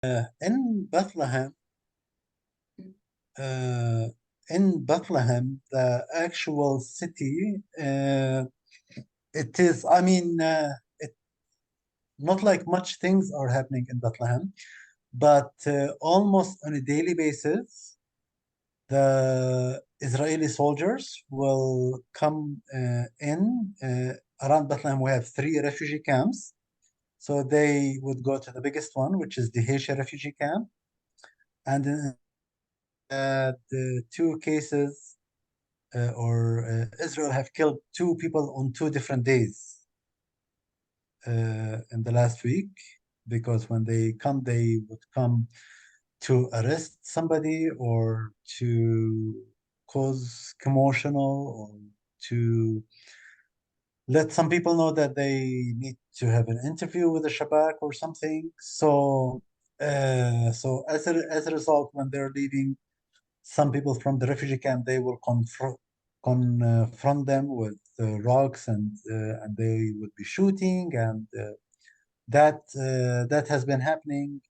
in Bethlehem, uh, the actual city, it is, I mean, it not like much things are happening in Bethlehem, but almost on a daily basis, the Israeli soldiers will come in. Around Bethlehem, we have 3 refugee camps. So they would go to the biggest one, which is the Haitian refugee camp. And in the 2 cases, Israel have killed 2 people on 2 different days in the last week, because when they come, they would come to arrest somebody or to cause commotional or to let some people know that they need to have an interview with the Shabak or something. So as a result, when they're leaving, some people from the refugee camp, they will confront them with rocks, and they would be shooting, and that has been happening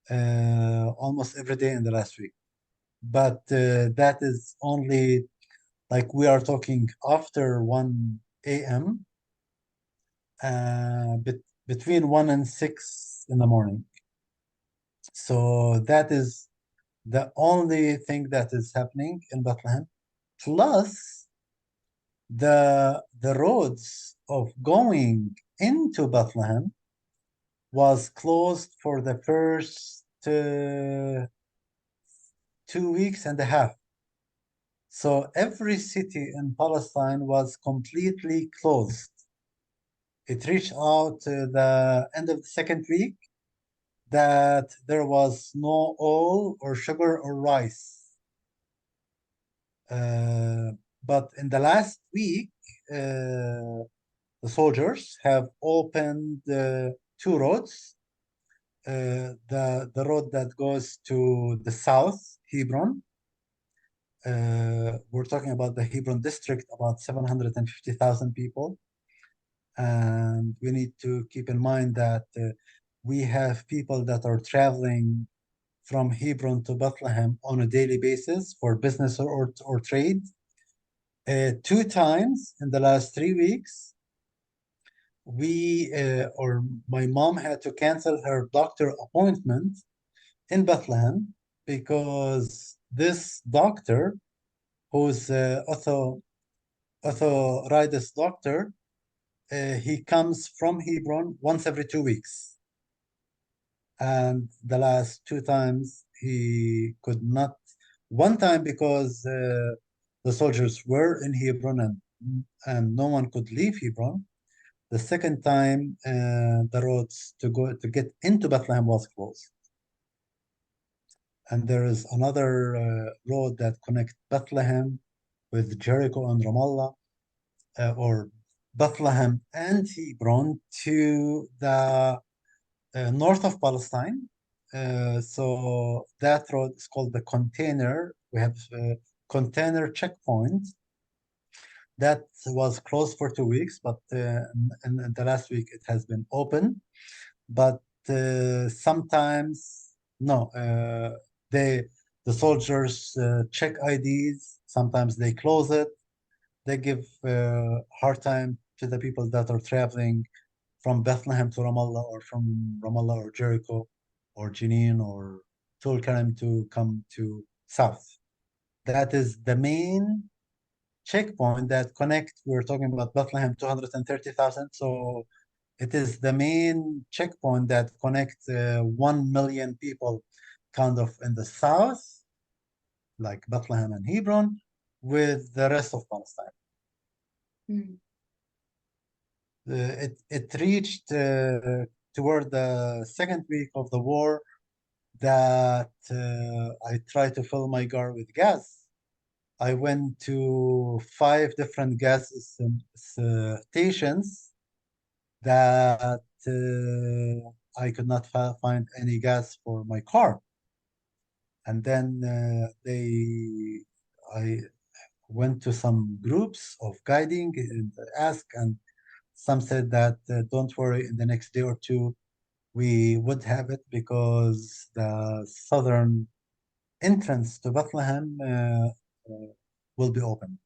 almost every day in the last week. But that is only, like, we are talking after 1 a.m., between 1 and 6 in the morning. So that is the only thing that is happening in Bethlehem. Plus, the roads of going into Bethlehem was closed for the first 2 weeks and a half. So every city in Palestine was completely closed. It reached out to the end of the second week that there was no oil or sugar or rice. But in the last week, the soldiers have opened 2 roads. The road that goes to the south, Hebron. We're talking about the Hebron district, about 750,000 people. And we need to keep in mind that we have people that are traveling from Hebron to Bethlehem on a daily basis for business or trade. 2 times in the last 3 weeks, my mom had to cancel her doctor appointment in Bethlehem because this doctor, who's authorized doctor, he comes from Hebron once every 2 weeks. And the last 2 times he could not. One time because the soldiers were in Hebron and no one could leave Hebron. The second time, the roads to get into Bethlehem was closed. And there is another road that connects Bethlehem with Jericho and Ramallah, or Bethlehem and Hebron to the north of Palestine. So that road is called the container. We have container checkpoint that was closed for 2 weeks, but in the last week it has been open. But sometimes no, the soldiers check IDs. Sometimes they close it. They give hard time to the people that are traveling from Bethlehem to Ramallah, or from Ramallah or Jericho or Jenin or Tul Karim to come to south. That is the main checkpoint that connect. We're talking about Bethlehem, 230,000. So it is the main checkpoint that connects 1 million people kind of in the south, like Bethlehem and Hebron, with the rest of Palestine. Mm. It reached toward the second week of the war that I tried to fill my car with gas. I went to 5 different gas stations that I could not find any gas for my car. And then I went to some groups of guiding and asked, and some said that don't worry, in the next day or two, We would have it because the southern entrance to Bethlehem will be open.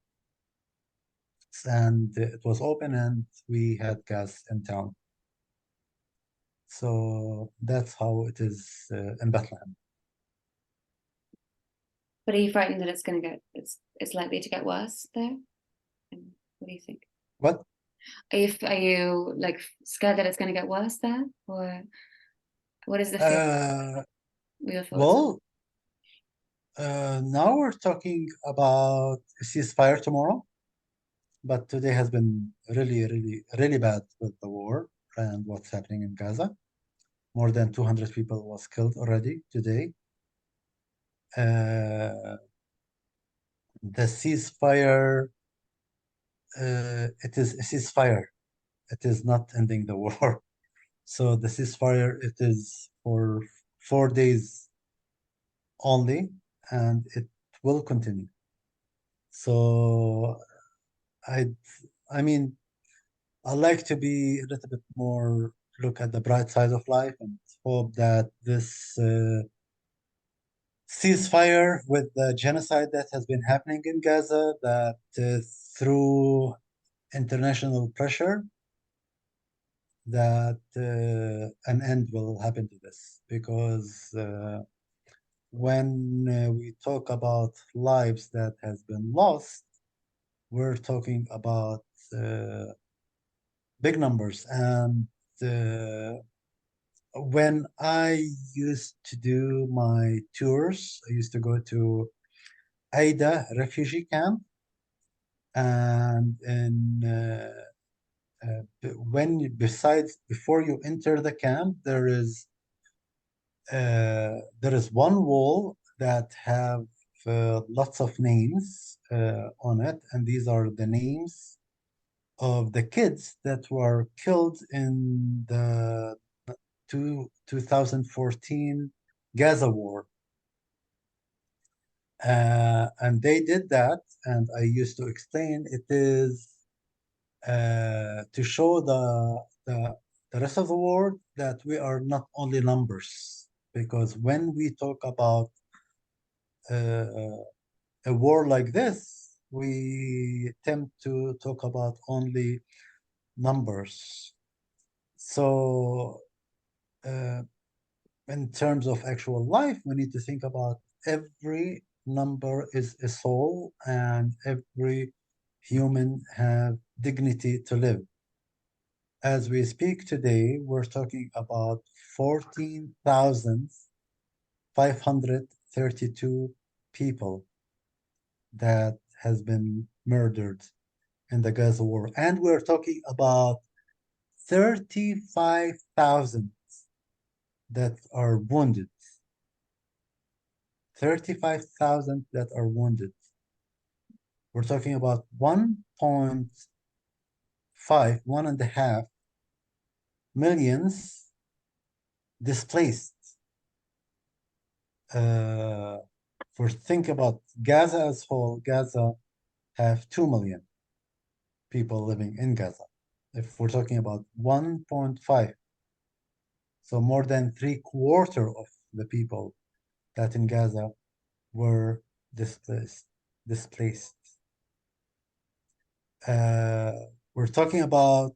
And it was open and we had gas in town. So that's how it is in Bethlehem. But are you frightened that it's likely to get worse there? And what do you think? What? Are you like scared that it's going to get worse there, or what is the fear? Your thoughts? Well, now we're talking about a ceasefire tomorrow, but today has been really, really, really bad with the war and what's happening in Gaza. More than 200 people was killed already today. The ceasefire, it is a ceasefire. It is not ending the war. So the ceasefire, it is for 4 days only, and it will continue. So I mean, I like to be a little bit more look at the bright side of life and hope that this ceasefire with the genocide that has been happening in Gaza, that through international pressure, that an end will happen to this. Because when we talk about lives that has been lost, we're talking about big numbers. And when I used to do my tours, I used to go to Aida refugee camp, and when besides before you enter the camp, there is one wall that have lots of names on it, and these are the names of the kids that were killed in the 2014 Gaza war. And they did that, and I used to explain it is to show the rest of the world that we are not only numbers. Because when we talk about a war like this, we tend to talk about only numbers. So in terms of actual life, we need to think about every number is a soul, and every human have dignity to live. As we speak today, we're talking about 14,532 people that has been murdered in the Gaza war. And we're talking about 35,000 that are wounded. 35,000 that are wounded. We're talking about 1.5 millions displaced. For think about Gaza as whole, Gaza have 2 million people living in Gaza. If we're talking about 1.5, so more than 3/4 of the people that in Gaza were displaced. We're talking about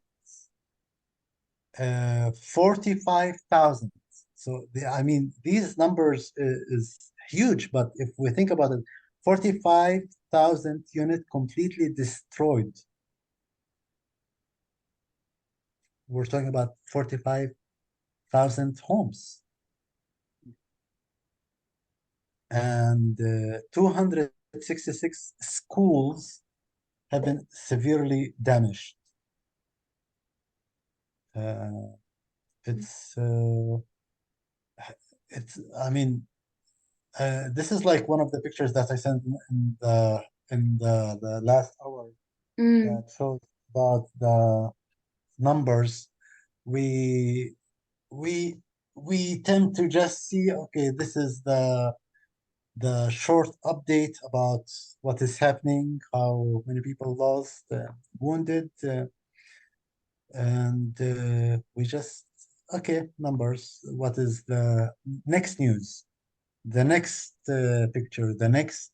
45,000. So I mean, these numbers is huge, but if we think about it, 45,000 units completely destroyed. We're talking about 45,000 homes. And 266 schools have been severely damaged. It's I mean, this is like one of the pictures that I sent in the last hour that shows about the numbers. We tend to just see, okay, this is the short update about what is happening, how many people lost, wounded, and we just okay, numbers. What is the next news? The next picture, the next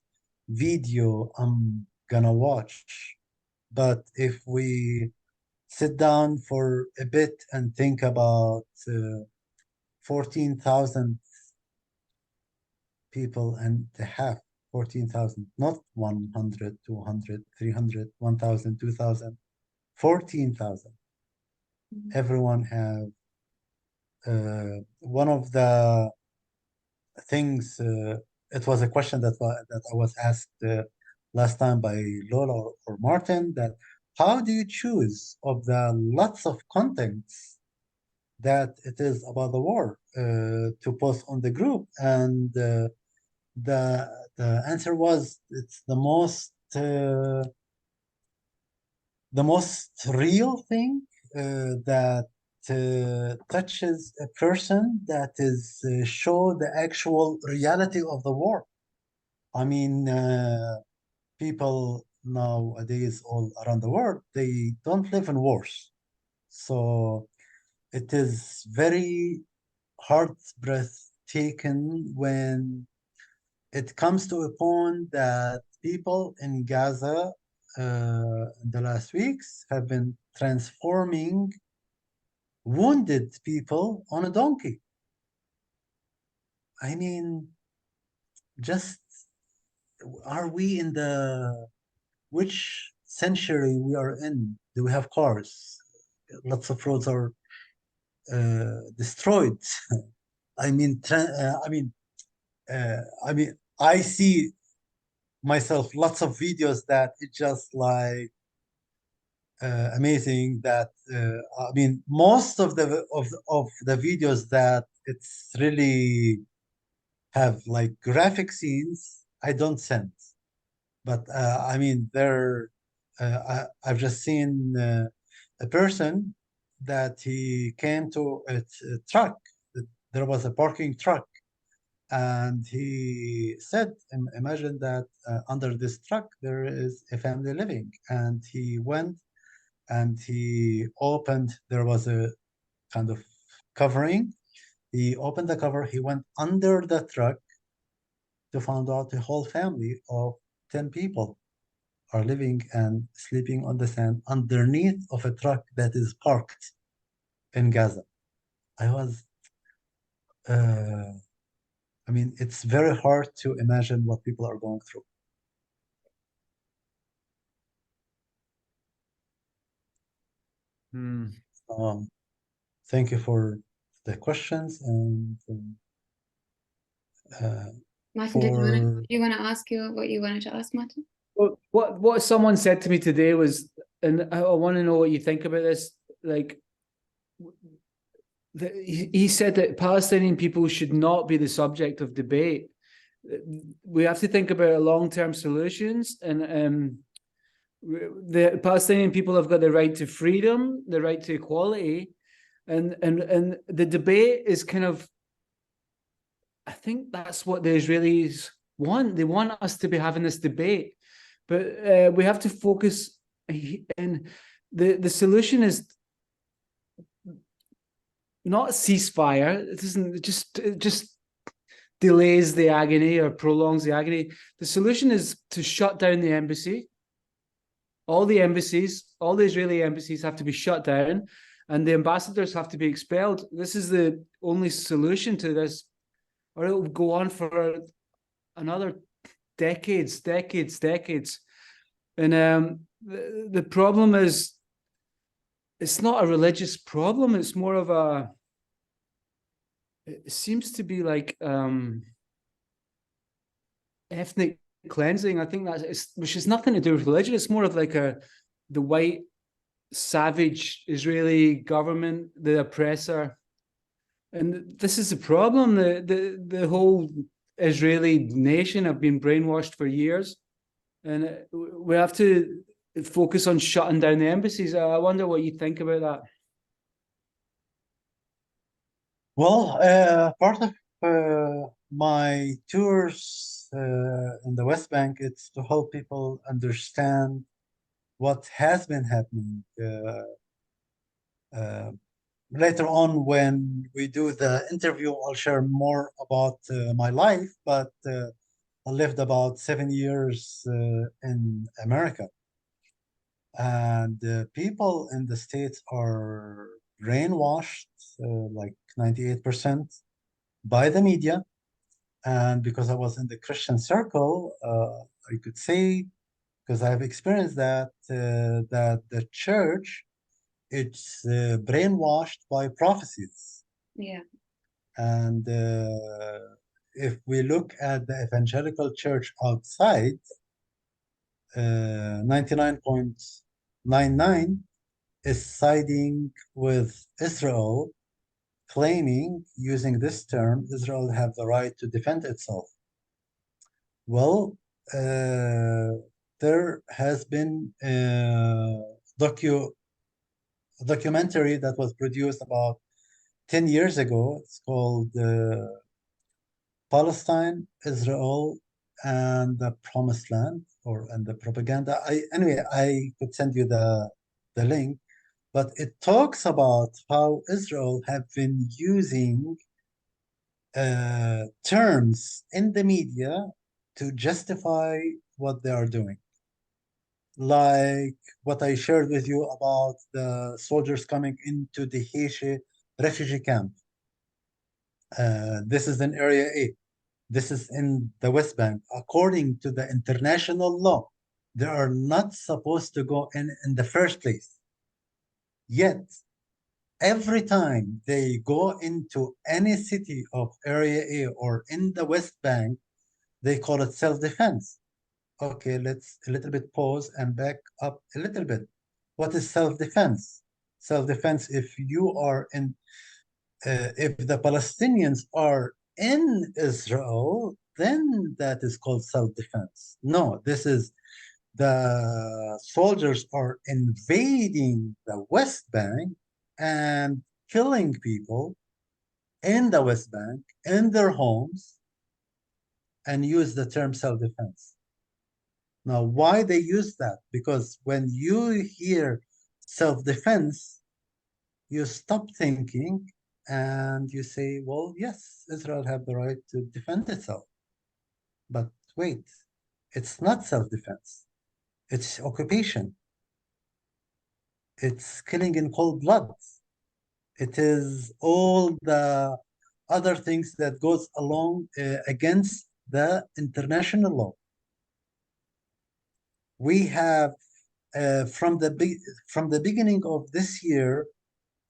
video I'm gonna watch. But if we sit down for a bit and think about 14,000 people and a half, 14,000, not 100, 200, 300, 1,000, 2,000, 14,000. Everyone have one of the things, it was a question that I was asked last time by Lola or Martin, that how do you choose of the lots of contents that it is about the war to post on the group? And the answer was it's the most real thing that touches a person, that is show the actual reality of the war. I mean, people nowadays all around the world, they don't live in wars. So it is very heart breathtaking when it comes to a point that people in Gaza in the last weeks have been transforming wounded people on a donkey. I mean, just are we in the which century we are in? Do we have cars? Lots of roads are destroyed. I mean, I see myself lots of videos that it's just like amazing. That I mean, most of the videos that it's really have like graphic scenes, I don't send. But I mean, I've just seen a person that he came to a truck. There was a parking truck, and he said, "Imagine that under this truck there is a family living." And he went and he opened. There was a kind of covering. He opened the cover. He went under the truck to find out a whole family of 10 people are living and sleeping on the sand underneath of a truck that is parked in Gaza. I was, uh, I mean, it's very hard to imagine what people are going through. Thank you for the questions, and Martin, do you want to ask what you wanted to ask, Martin? Well, what someone said to me today was, and I want to know what you think about this. Like, he said that Palestinian people should not be the subject of debate. We have to think about long-term solutions, and the Palestinian people have got the right to freedom, the right to equality, and the debate is kind of, I think that's what the Israelis want. They want us to be having this debate, but we have to focus, and the solution is not a ceasefire. It isn't just delays the agony or prolongs the agony. The solution is to shut down the embassy. All the embassies, all the Israeli embassies have to be shut down, and the ambassadors have to be expelled. This is the only solution to this, or it will go on for another decades. And the problem is, it's not a religious problem. It's more of a, it seems to be like ethnic cleansing. I think that's, which has nothing to do with religion. It's more of like the white savage Israeli government, the oppressor. And this is the problem. The whole Israeli nation have been brainwashed for years, and we have to focus on shutting down the embassies. I wonder what you think about that. Well, part of my tours in the West Bank, it's to help people understand what has been happening later on, when we do the interview, I'll share more about my life, but I lived about 7 years in America. And people in the States are brainwashed, like 98% by the media. And because I was in the Christian circle, I could say, because I've experienced that, that the church, it's brainwashed by prophecies. Yeah. And if we look at the evangelical church outside, 99.99 is siding with Israel, claiming, using this term, Israel have the right to defend itself. Well, there has been a documentary that was produced about 10 years ago. It's called Palestine, Israel, and the Promised Land, and the propaganda. Anyway, I could send you the link, but it talks about how Israel have been using terms in the media to justify what they are doing. Like what I shared with you about the soldiers coming into the Haiti refugee camp. This is in Area A. This is in the West Bank. According to the international law, they are not supposed to go in the first place. Yet, every time they go into any city of Area A or in the West Bank, they call it self-defense. Okay, let's a little bit pause and back up a little bit. What is self-defense? Self-defense, if you are in, if the Palestinians are in Israel, then that is called self-defense. No, this is the soldiers are invading the West Bank and killing people in the West Bank, in their homes, and use the term self-defense. Now, why they use that? Because when you hear self-defense, you stop thinking and you say, well, yes, Israel have the right to defend itself. But wait, it's not self-defense. It's occupation. It's killing in cold blood. It is all the other things that goes along against the international law. We have from the beginning of this year,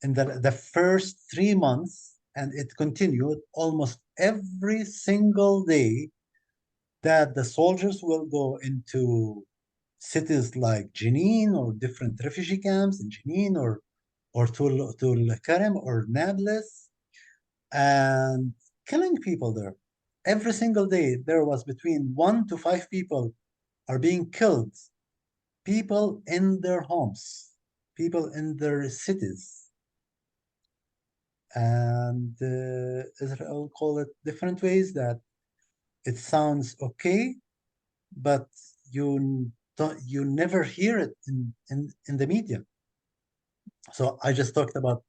in the first 3 months, and it continued almost every single day, that the soldiers will go into cities like Jenin or different refugee camps in Jenin or Tul Karim or Nablus, and killing people there. Every single day, there was between 1 to 5 people are being killed. People in their homes, people in their cities. And Israel call it different ways that it sounds okay, but you never hear it in the media. So I just talked about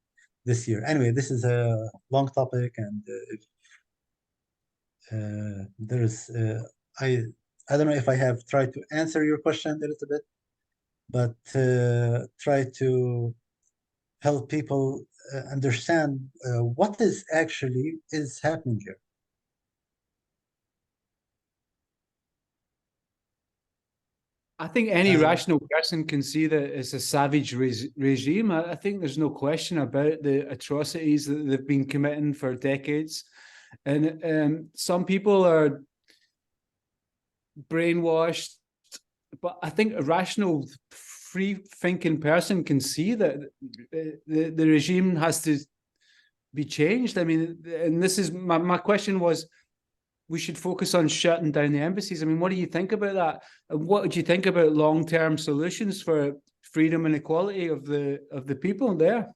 this year. Anyway, this is a long topic, and there is I don't know if I have tried to answer your question a little bit, but try to help people understand what is actually is happening here. I think any rational person can see that it's a savage regime. I think there's no question about the atrocities that they've been committing for decades. And some people are brainwashed, but I think a rational, free-thinking person can see that the regime has to be changed. I mean, and this is my question was, we should focus on shutting down the embassies. I mean, what do you think about that? And what do you think about long-term solutions for freedom and equality of the people there?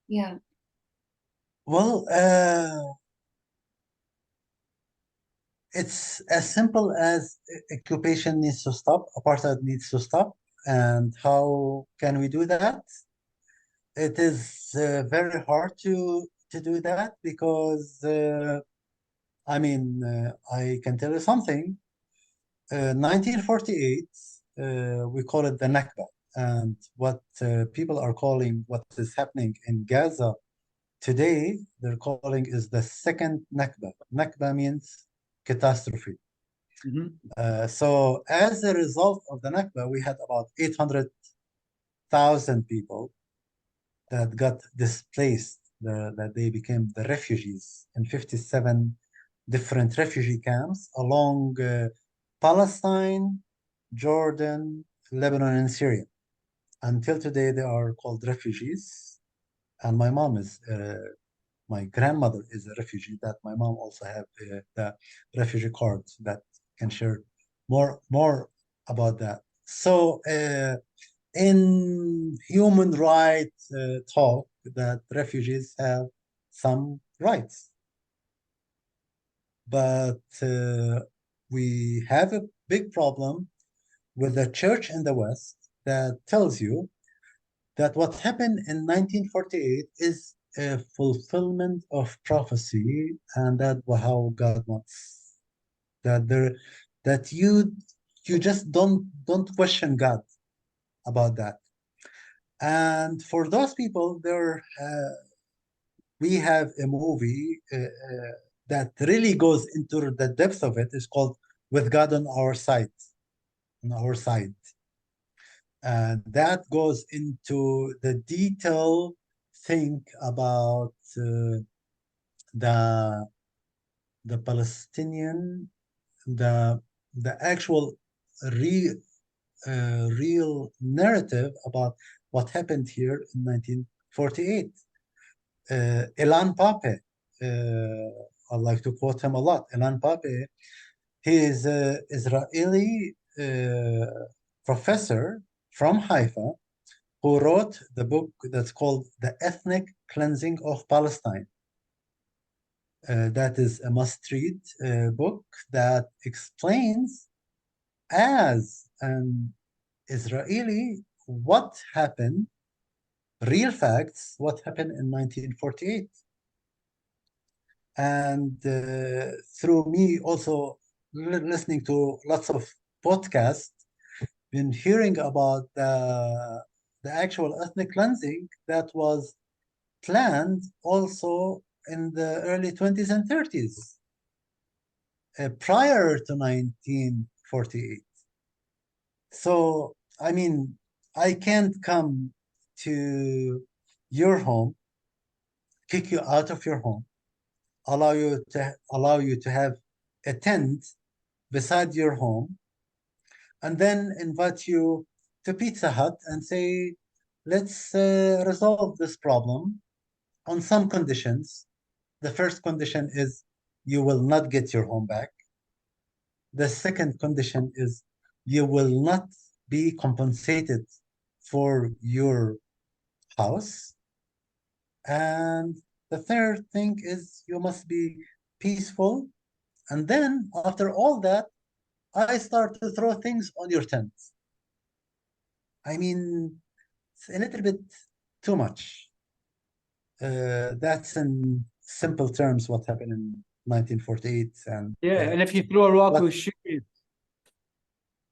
Yeah. Well, it's as simple as occupation needs to stop, apartheid needs to stop. And how can we do that? It is very hard to do that because I can tell you something. 1948, we call it the Nakba, and what people are calling what is happening in Gaza today, they're calling is the second Nakba. Nakba means catastrophe. So as a result of the Nakba, we had about 800,000 people that got displaced, that they became the refugees in 57 different refugee camps along Palestine, Jordan, Lebanon, and Syria. Until today, they are called refugees. And my grandmother is a refugee. That my mom also have the refugee card that can share more about that. So in human rights talk, that refugees have some rights, but we have a big problem with the church in the West that tells you that what happened in 1948 is a fulfillment of prophecy, and that how God wants that you just don't question God about that. And for those people, we have a movie that really goes into the depth of it. It's called "With God on Our Side," on our side. And that goes into the detail think about the Palestinian, the actual real narrative about what happened here in 1948. Ilan Pape, I like to quote him a lot. Ilan Pape, he is an Israeli professor from Haifa who wrote the book that's called The Ethnic Cleansing of Palestine. That is a must-read book that explains, as an Israeli, what happened, real facts, what happened in 1948. And through me also listening to lots of podcasts, been hearing about the actual ethnic cleansing that was planned also in the early 20s and 30s, prior to 1948. So, I mean, I can't come to your home, kick you out of your home, allow you to have a tent beside your home, and then invite you to Pizza Hut and say, let's resolve this problem on some conditions. The first condition is you will not get your home back. The second condition is you will not be compensated for your house. And the third thing is you must be peaceful. And then after all that, I start to throw things on your tent. I mean, it's a little bit too much. That's in simple terms what happened in 1948. And yeah, and if you throw a rock, we'll shoot you.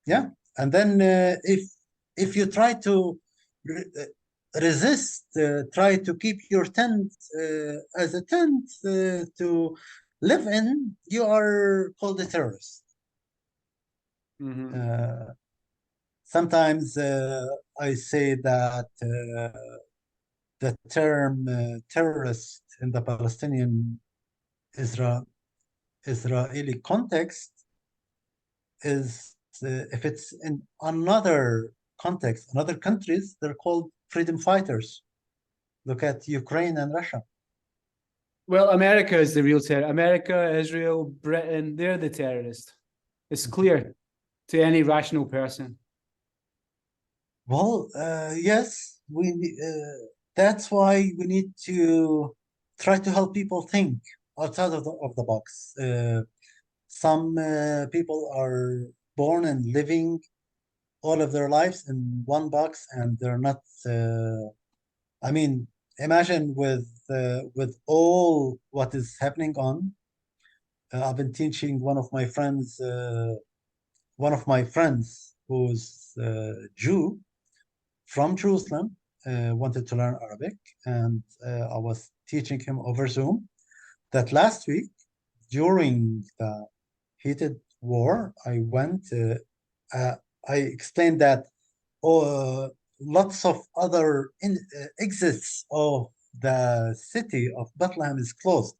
Yeah, and then if you try to resist, try to keep your tent as a tent to live in, you are called a terrorist. Sometimes I say that the term terrorist in the Palestinian Israeli context is if it's in another context, in other countries, they're called freedom fighters. Look at Ukraine and Russia. Well, America is the real terror. America, Israel, Britain, they're the terrorists. It's clear to any rational person. Well, yes, that's why we need to try to help people think outside of the box. Some people are born and living all of their lives in one box, and they're not I mean, imagine with all what is happening on. I've been teaching one of my friends who's Jew from Jerusalem, wanted to learn Arabic, and I was teaching him over Zoom. That last week, during the heated war, I explained that lots of other exits of the city of Bethlehem is closed,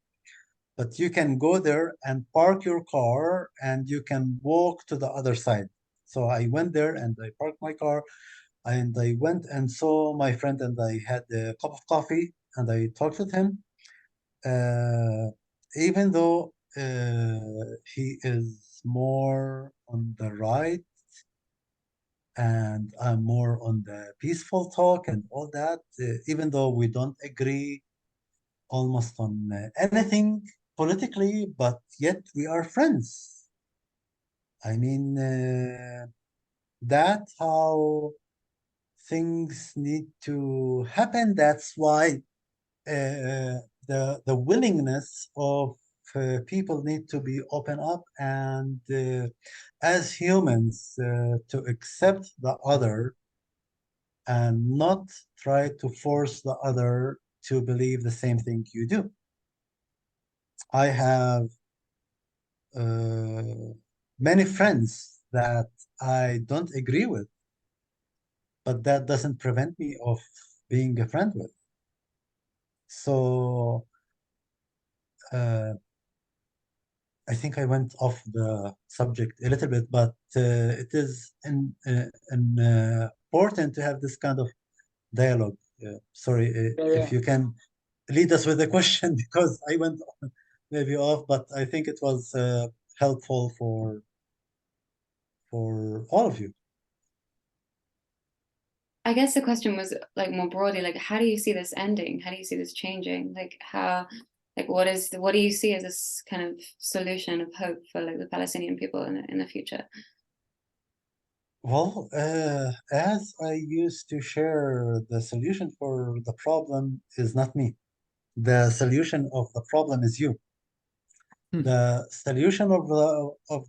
but you can go there and park your car and you can walk to the other side. So I went there and I parked my car and I went and saw my friend and I had a cup of coffee and I talked with him. Even though he is more on the right and I'm more on the peaceful talk and all that, even though we don't agree almost on anything politically, but yet we are friends. I mean, that's how things need to happen. That's why the willingness of people need to be open up and as humans to accept the other and not try to force the other to believe the same thing you do. I have many friends that I don't agree with, but that doesn't prevent me of being a friend with. So I think I went off the subject a little bit, but it is important to have this kind of dialogue. Sorry, if you can lead us with a question because I went maybe off, but I think it was helpful for all of you. I guess the question was like more broadly, like how do you see this ending? How do you see this changing? Like how, like what do you see as this kind of solution of hope for like the Palestinian people in the future? Well, as I used to share, the solution for the problem is not me. The solution of the problem is you. The solution of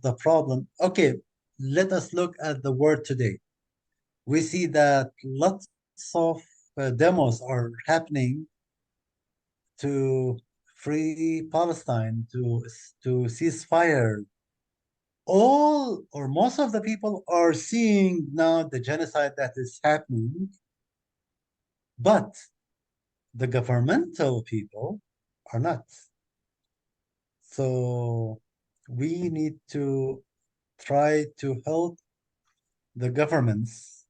the problem. Okay, let us look at the world today. We see that lots of demos are happening to free Palestine, to cease fire. All or most of the people are seeing now the genocide that is happening, but the governmental people are not. So we need to try to help the governments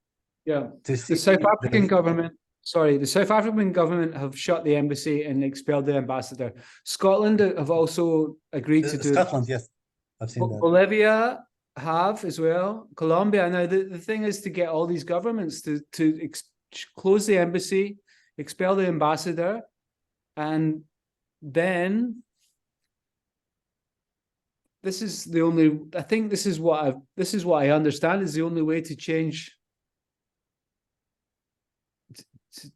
Yeah, to the see South African government. Sorry, the South African government have shut the embassy and expelled the ambassador. Scotland have also agreed to do Scotland, yes, I've seen that. Bolivia have as well. Colombia. Now the thing is to get all these governments to close the embassy, expel the ambassador, and then this is the only. I think this is what I understand is the only way to change.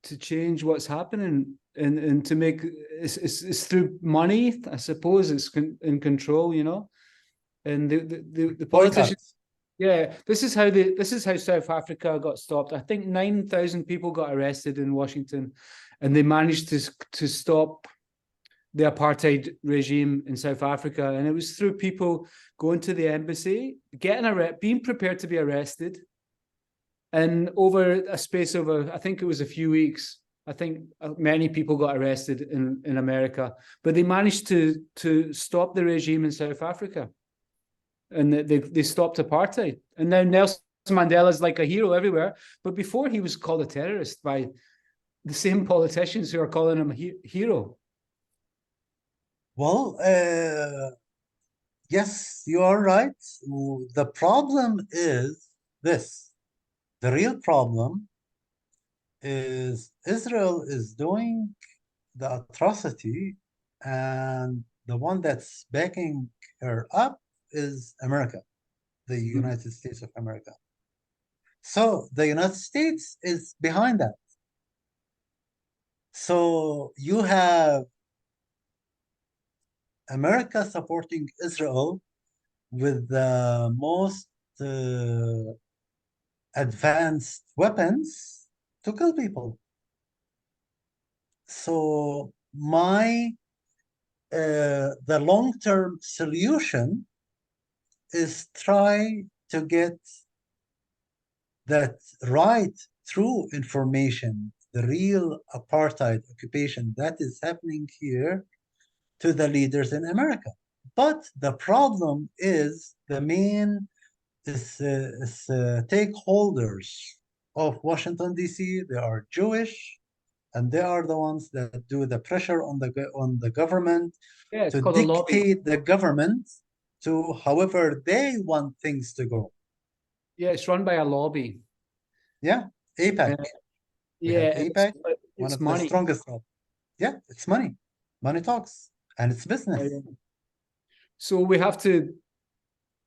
To change what's happening and to make it's through money. I suppose it's in control, you know, and the politicians. Yeah, this is how South Africa got stopped. I think 9,000 people got arrested in Washington, and they managed to stop the apartheid regime in South Africa. And it was through people going to the embassy, being prepared to be arrested. And over a space of I think it was a few weeks, I think many people got arrested in America, but they managed to stop the regime in South Africa. And they stopped apartheid. And now Nelson Mandela is like a hero everywhere. But before he was called a terrorist by the same politicians who are calling him a hero. Well, yes, you are right. The problem is this. The real problem is Israel is doing the atrocity, and the one that's backing her up is America, the United States of America. So the United States is behind that. So you have America supporting Israel with the most advanced weapons to kill people. So the long-term solution is try to get that right true information, the real apartheid occupation that is happening here, to the leaders in America. But the problem is the main stakeholders of Washington, D.C., they are Jewish, and they are the ones that do the pressure on the government Yeah, it's to called a lobby. dictate the government to however they want things to go. Yeah, it's run by a lobby. Yeah, APAC. We have Yeah, and APAC, one it's of the money. strongest. Yeah, it's money. Money talks, and it's business. So we have to.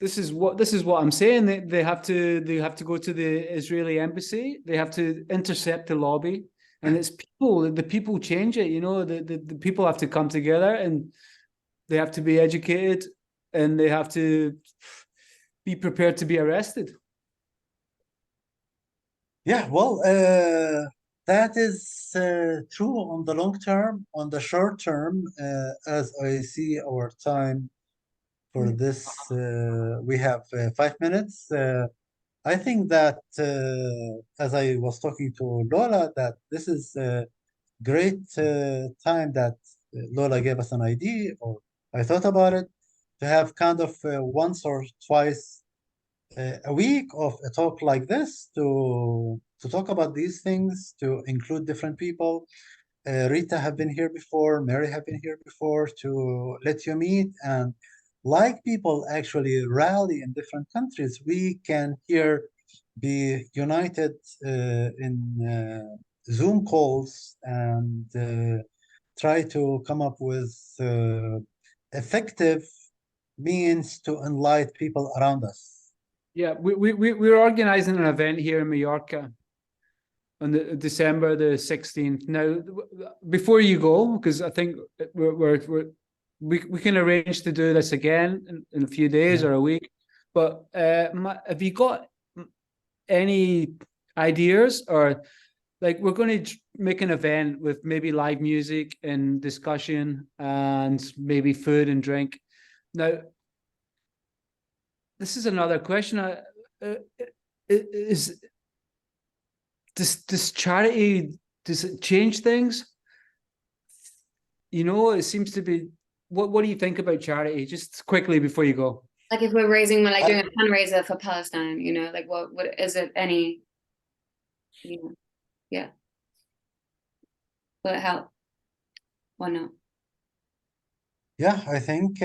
This is what I'm saying. They have to go to the Israeli embassy. They have to intercept the lobby, and it's people. The people change it. You know, the people have to come together, and they have to be educated, and they have to be prepared to be arrested. Yeah, well, that is true on the long term. On the short term, as I see our time for this, we have 5 minutes. I think that, as I was talking to Lola, that this is a great time that Lola gave us an idea, or I thought about it, to have kind of once or twice a week of a talk like this to talk about these things, to include different people. Rita have been here before, Mary have been here before, to let you meet, and like people actually rally in different countries, we can here be united in Zoom calls and try to come up with effective means to enlighten people around us. Yeah, we're organizing an event here in Mallorca on the December the 16th. Now, before you go, because I think we can arrange to do this again in a few days or a week. But have you got any ideas, or like we're going to make an event with maybe live music and discussion and maybe food and drink. Now, this is another question. Does charity, does it change things? You know, it seems to be. What do you think about charity? Just quickly before you go. Like if we're raising, like doing a fundraiser for Palestine, you know, like what is it any, you know, yeah. Will it help or not? Yeah, I think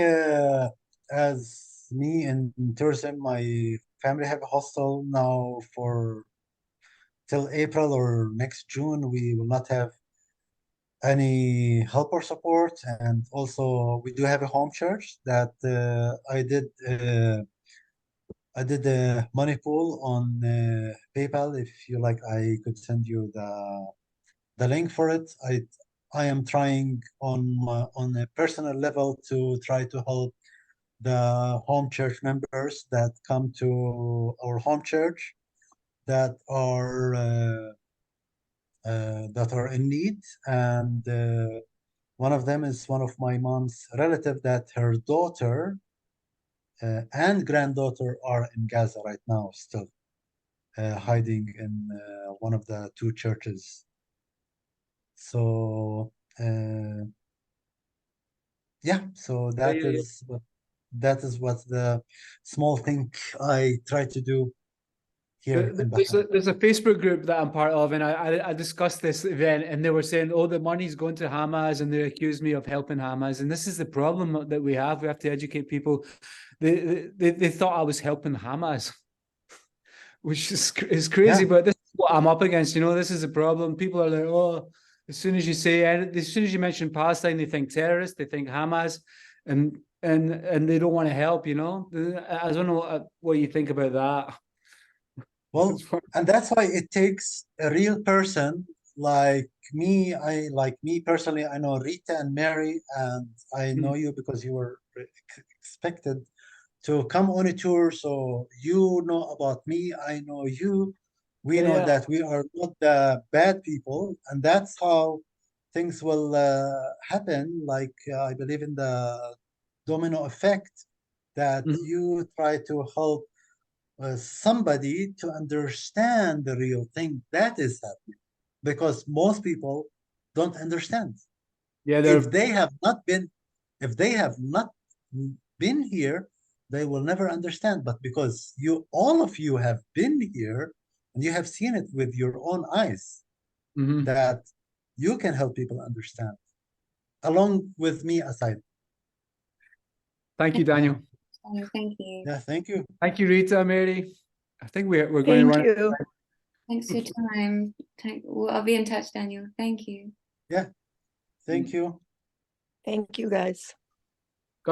as me in tourism, my family have a hostel now for till April or next June. We will not have any help or support, and also we do have a home church that I did a money pool on PayPal. If you like, I could send you the link for it. I am trying on a personal level to try to help the home church members that come to our home church that are in need, and one of them is one of my mom's relative that her daughter and granddaughter are in Gaza right now, still hiding in one of the two churches. So yeah, so that is what the small thing I try to do here in Bahrain. There's a Facebook group that I'm part of, and I discussed this event, and they were saying, "Oh, the money's going to Hamas," and they accused me of helping Hamas. And this is the problem that we have. We have to educate people. They thought I was helping Hamas, which is crazy. Yeah. But this is what I'm up against. You know, this is a problem. People are like, "Oh, as soon as you mention Palestine, they think terrorists, they think Hamas, and they don't want to help." You know, I don't know what you think about that. Well, and that's why it takes a real person like me personally, I know Rita and Mary, and I know you because you were expected to come on a tour. So you know about me, I know you. We know Yeah. that we are not the bad people, and that's how things will happen. Like I believe in the domino effect, that you try to help somebody to understand the real thing that is happening, because most people don't understand. Yeah, If they have not been, if they have not been here, they will never understand. But because all of you have been here and you have seen it with your own eyes, that you can help people understand, along with me aside. Thank you, Daniel. Thank you. Yeah, thank you. Thank you, Rita, Mary. I think we're going to run. Thank you. Thanks for your time. I'll be in touch, Daniel. Thank you. Yeah, thank you. Thank you, guys.